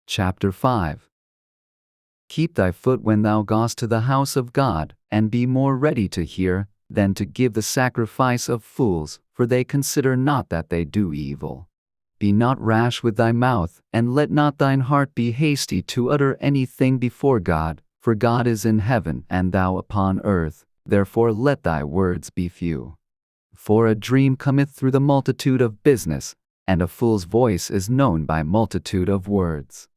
Chapter 5. Keep thy foot when thou goest to the house of God, and be more ready to hear, than to give the sacrifice of fools, for they consider not that they do evil. Be not rash with thy mouth, and let not thine heart be hasty to utter anything before God, for God is in heaven and thou upon earth, therefore let thy words be few. For a dream cometh through the multitude of business, and a fool's voice is known by multitude of words.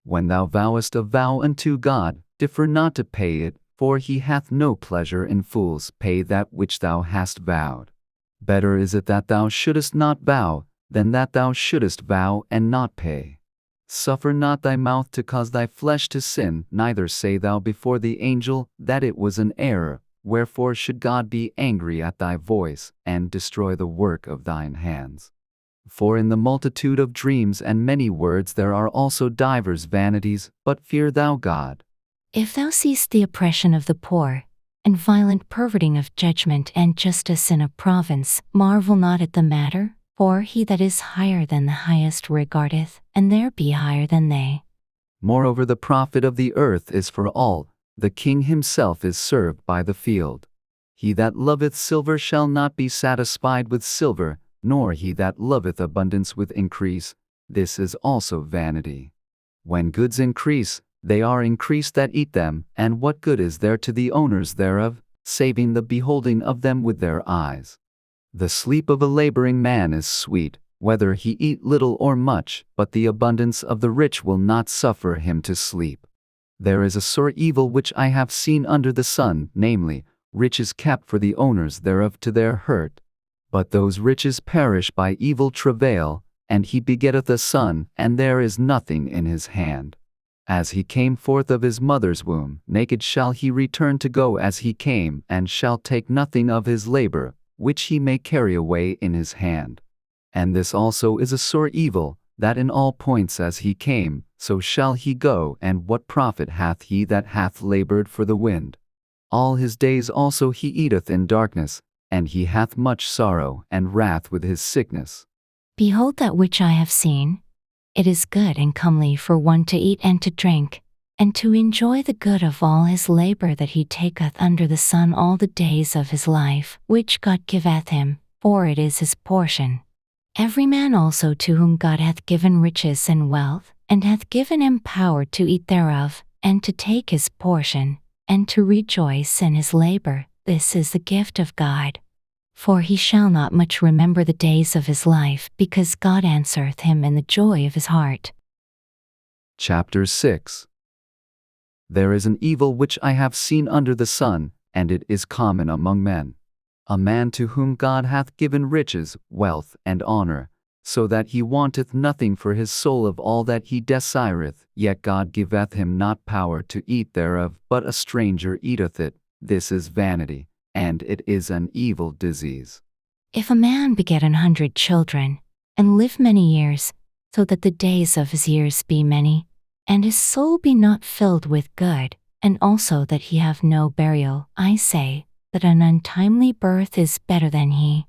When thou vowest a vow unto God, defer not to pay it, for he hath no pleasure in fools. Pay that which thou hast vowed. Better is it that thou shouldest not vow, than that thou shouldest vow and not pay. Suffer not thy mouth to cause thy flesh to sin, neither say thou before the angel that it was an error. Wherefore should God be angry at thy voice, and destroy the work of thine hands? For in the multitude of dreams and many words there are also divers vanities, but fear thou God. If thou seest the oppression of the poor, and violent perverting of judgment and justice in a province, marvel not at the matter, for he that is higher than the highest regardeth, and there be higher than they. Moreover, the profit of the earth is for all, the king himself is served by the field. He that loveth silver shall not be satisfied with silver, nor he that loveth abundance with increase. This is also vanity. When goods increase, they are increased that eat them, and what good is there to the owners thereof, saving the beholding of them with their eyes? The sleep of a laboring man is sweet, whether he eat little or much, but the abundance of the rich will not suffer him to sleep. There is a sore evil which I have seen under the sun, namely, riches kept for the owners thereof to their hurt. But those riches perish by evil travail, and he begetteth a son, and there is nothing in his hand. As he came forth of his mother's womb, naked shall he return to go as he came, and shall take nothing of his labor, which he may carry away in his hand. And this also is a sore evil, that in all points as he came, so shall he go, and what profit hath he that hath labored for the wind? All his days also he eateth in darkness, and he hath much sorrow and wrath with his sickness. Behold that which I have seen. It is good and comely for one to eat and to drink, and to enjoy the good of all his labor that he taketh under the sun all the days of his life, which God giveth him, for it is his portion. Every man also to whom God hath given riches and wealth, and hath given him power to eat thereof, and to take his portion, and to rejoice in his labor, this is the gift of God. For he shall not much remember the days of his life, because God answereth him in the joy of his heart. Chapter 6. There is an evil which I have seen under the sun, and it is common among men. A man to whom God hath given riches, wealth, and honor, so that he wanteth nothing for his soul of all that he desireth, yet God giveth him not power to eat thereof, but a stranger eateth it. This is vanity, and it is an evil disease. If a man beget 100 children, and live many years, so that the days of his years be many, and his soul be not filled with good, and also that he have no burial, I say, that an untimely birth is better than he.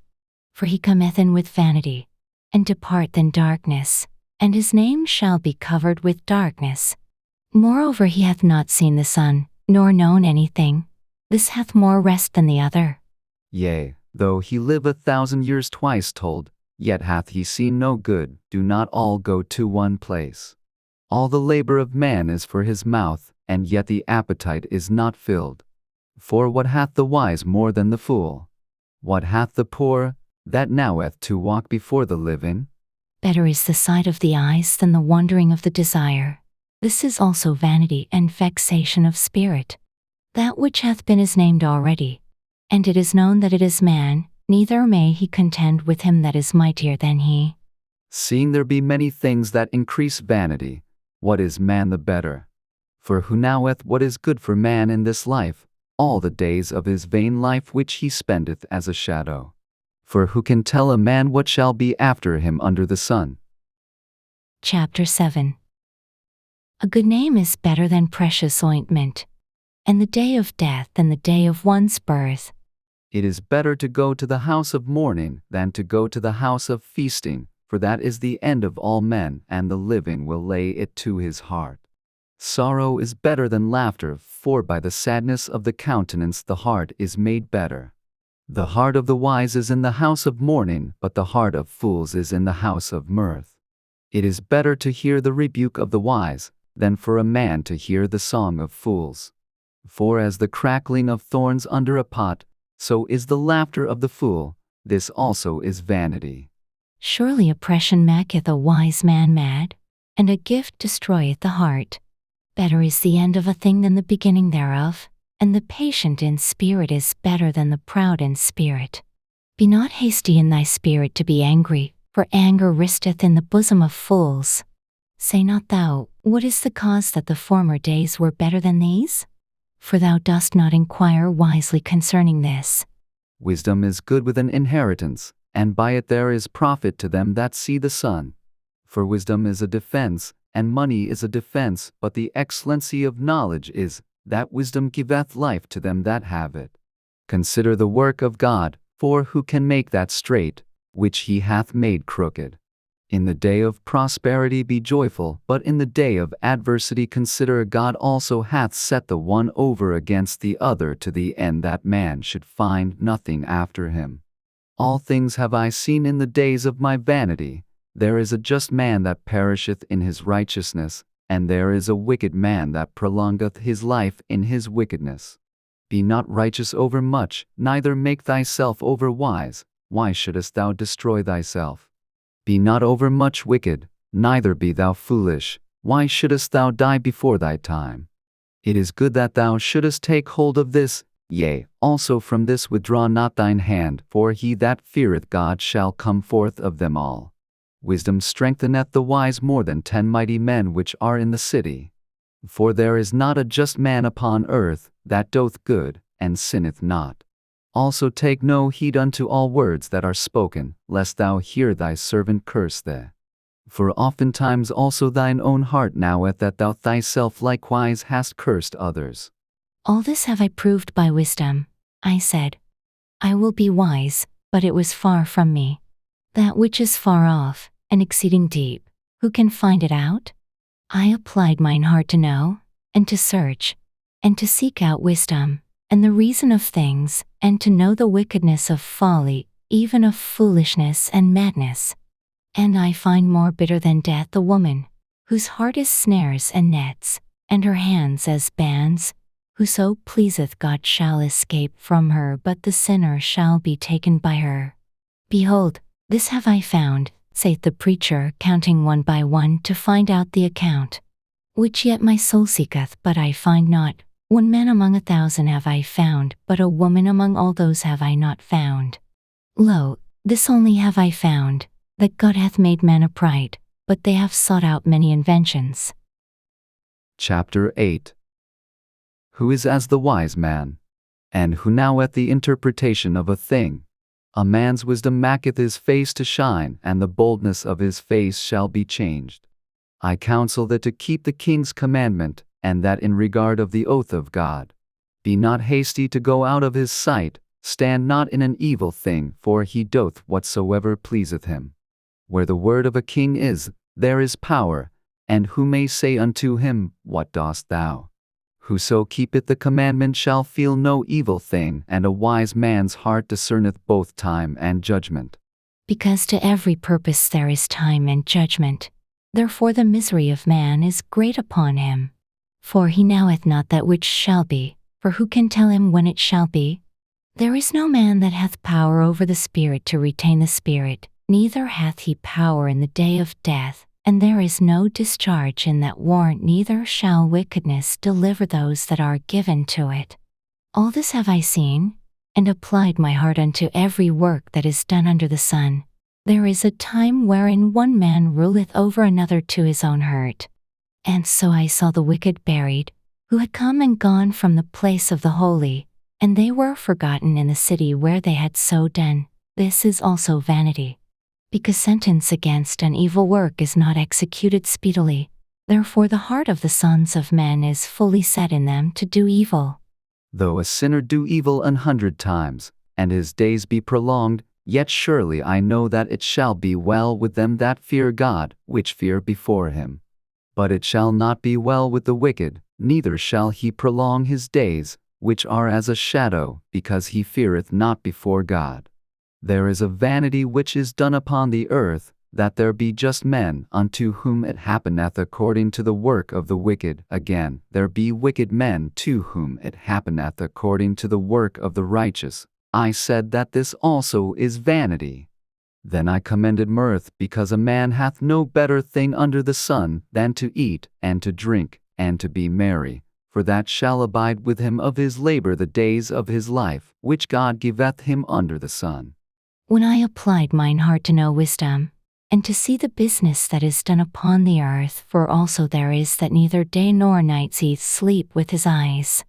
For he cometh in with vanity, and departeth in darkness, and his name shall be covered with darkness. Moreover he hath not seen the sun, nor known anything. This hath more rest than the other. Yea, though he live 1,000 years twice told, yet hath he seen no good. Do not all go to one place. All the labor of man is for his mouth, and yet the appetite is not filled. For what hath the wise more than the fool? What hath the poor, that knoweth to walk before the living? Better is the sight of the eyes than the wandering of the desire. This is also vanity and vexation of spirit. That which hath been is named already, and it is known that it is man, neither may he contend with him that is mightier than he. Seeing there be many things that increase vanity, what is man the better? For who knoweth what is good for man in this life, all the days of his vain life which he spendeth as a shadow? For who can tell a man what shall be after him under the sun? Chapter 7. A good name is better than precious ointment, and the day of death than the day of one's birth. It is better to go to the house of mourning than to go to the house of feasting, for that is the end of all men, and the living will lay it to his heart. Sorrow is better than laughter, for by the sadness of the countenance the heart is made better. The heart of the wise is in the house of mourning, but the heart of fools is in the house of mirth. It is better to hear the rebuke of the wise, than for a man to hear the song of fools. For as the crackling of thorns under a pot, so is the laughter of the fool, this also is vanity. Surely oppression maketh a wise man mad, and a gift destroyeth the heart. Better is the end of a thing than the beginning thereof, and the patient in spirit is better than the proud in spirit. Be not hasty in thy spirit to be angry, for anger resteth in the bosom of fools. Say not thou, what is the cause that the former days were better than these? For thou dost not inquire wisely concerning this. Wisdom is good with an inheritance, and by it there is profit to them that see the sun. For wisdom is a defense, and money is a defense, but the excellency of knowledge is, that wisdom giveth life to them that have it. Consider the work of God, for who can make that straight, which he hath made crooked? In the day of prosperity be joyful, but in the day of adversity consider God also hath set the one over against the other, to the end that man should find nothing after him. All things have I seen in the days of my vanity. There is a just man that perisheth in his righteousness, and there is a wicked man that prolongeth his life in his wickedness. Be not righteous over much, neither make thyself over wise. Why shouldest thou destroy thyself? Be not overmuch wicked, neither be thou foolish. Why shouldest thou die before thy time? It is good that thou shouldest take hold of this, yea, also from this withdraw not thine hand, for he that feareth God shall come forth of them all. Wisdom strengtheneth the wise more than 10 mighty men which are in the city. For there is not a just man upon earth, that doth good, and sinneth not. Also take no heed unto all words that are spoken, lest thou hear thy servant curse thee. For oftentimes also thine own heart knoweth that thou thyself likewise hast cursed others. All this have I proved by wisdom. I said, I will be wise, but it was far from me. That which is far off, and exceeding deep, who can find it out? I applied mine heart to know, and to search, and to seek out wisdom, and the reason of things, and to know the wickedness of folly, even of foolishness and madness. And I find more bitter than death the woman, whose heart is snares and nets, and her hands as bands. Whoso pleaseth God shall escape from her, but the sinner shall be taken by her. Behold, this have I found, saith the preacher, counting one by one to find out the account. Which yet my soul seeketh, but I find not. One man among 1,000 have I found, but a woman among all those have I not found. Lo, this only have I found, that God hath made men upright, but they have sought out many inventions. Chapter 8. Who is as the wise man? And who knoweth the interpretation of a thing? A man's wisdom maketh his face to shine, and the boldness of his face shall be changed. I counsel that to keep the king's commandment, and that in regard of the oath of God. Be not hasty to go out of his sight, stand not in an evil thing, for he doth whatsoever pleaseth him. Where the word of a king is, there is power, and who may say unto him, What dost thou? Whoso keepeth the commandment shall feel no evil thing, and a wise man's heart discerneth both time and judgment. Because to every purpose there is time and judgment. Therefore the misery of man is great upon him. For he knoweth not that which shall be, for who can tell him when it shall be? There is no man that hath power over the spirit to retain the spirit, neither hath he power in the day of death, and there is no discharge in that warrant, neither shall wickedness deliver those that are given to it. All this have I seen, and applied my heart unto every work that is done under the sun. There is a time wherein one man ruleth over another to his own hurt. And so I saw the wicked buried, who had come and gone from the place of the holy, and they were forgotten in the city where they had so done. This is also vanity. Because sentence against an evil work is not executed speedily, therefore the heart of the sons of men is fully set in them to do evil. Though a sinner do evil 100 times, and his days be prolonged, Yet surely I know that it shall be well with them that fear God, which fear before him. But it shall not be well with the wicked, neither shall he prolong his days, which are as a shadow, because he feareth not before God. There is a vanity which is done upon the earth, that there be just men, unto whom it happeneth according to the work of the wicked. Again, there be wicked men, to whom it happeneth according to the work of the righteous. I said that this also is vanity. Then I commended mirth, because a man hath no better thing under the sun than to eat, and to drink, and to be merry, for that shall abide with him of his labor the days of his life, which God giveth him under the sun. When I applied mine heart to know wisdom, and to see the business that is done upon the earth, for also there is that neither day nor night seeth sleep with his eyes.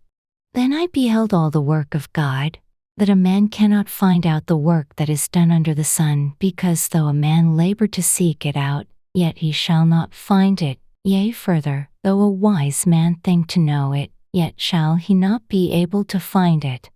Then I beheld all the work of God, that a man cannot find out the work that is done under the sun, because though a man labor to seek it out, yet he shall not find it. Yea, further, though a wise man think to know it, yet shall he not be able to find it.